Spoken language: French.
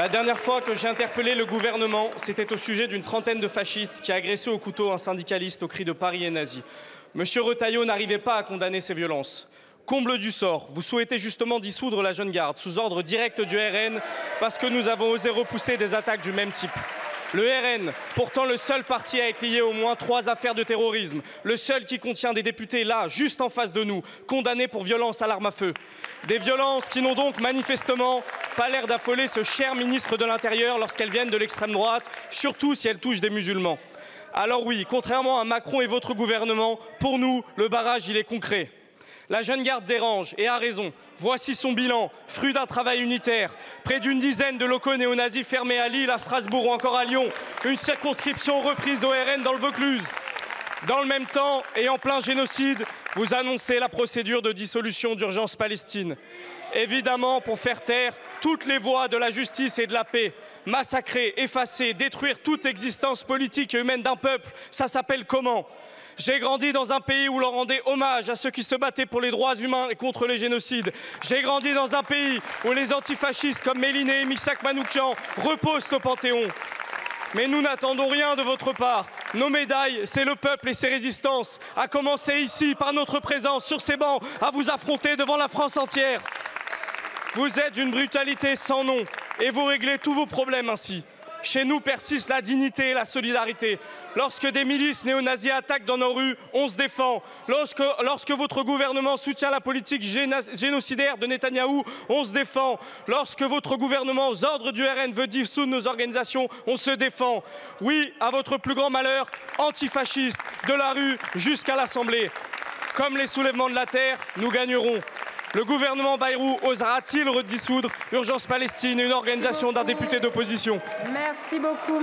La dernière fois que j'ai interpellé le gouvernement, c'était au sujet d'une trentaine de fascistes qui agressaient au couteau un syndicaliste au cri de Paris est nazi. Monsieur Retailleau n'arrivait pas à condamner ces violences. Comble du sort, vous souhaitez justement dissoudre la Jeune Garde sous ordre direct du RN parce que nous avons osé repousser des attaques du même type. Le RN, pourtant le seul parti à être lié au moins 3 affaires de terrorisme, le seul qui contient des députés là, juste en face de nous, condamnés pour violence à l'arme à feu. Des violences qui n'ont donc manifestement pas l'air d'affoler ce cher ministre de l'Intérieur lorsqu'elles viennent de l'extrême droite, surtout si elles touchent des musulmans. Alors oui, contrairement à Macron et votre gouvernement, pour nous, le barrage, il est concret. La Jeune Garde dérange, et a raison. Voici son bilan, fruit d'un travail unitaire. Près d'une dizaine de locaux néo-nazis fermés à Lille, à Strasbourg ou encore à Lyon. Une circonscription reprise au RN dans le Vaucluse. Dans le même temps, et en plein génocide, vous annoncez la procédure de dissolution d'urgence Palestine. Évidemment, pour faire taire toutes les voix de la justice et de la paix. Massacrer, effacer, détruire toute existence politique et humaine d'un peuple, ça s'appelle comment ? J'ai grandi dans un pays où l'on rendait hommage à ceux qui se battaient pour les droits humains et contre les génocides. J'ai grandi dans un pays où les antifascistes comme Méliné et Missak Manouchian reposent au Panthéon. Mais nous n'attendons rien de votre part. Nos médailles, c'est le peuple et ses résistances, à commencer ici par notre présence sur ces bancs, à vous affronter devant la France entière. Vous êtes d'une brutalité sans nom et vous réglez tous vos problèmes ainsi. Chez nous persiste la dignité et la solidarité. Lorsque des milices néo-nazis attaquent dans nos rues, on se défend. Lorsque votre gouvernement soutient la politique génocidaire de Netanyahou, on se défend. Lorsque votre gouvernement, aux ordres du RN, veut dissoudre nos organisations, on se défend. Oui, à votre plus grand malheur, antifascistes, de la rue jusqu'à l'Assemblée. Comme les soulèvements de la terre, nous gagnerons. Le gouvernement Bayrou osera-t-il redissoudre Urgence Palestine, une organisation d'un député d'opposition ? Merci beaucoup.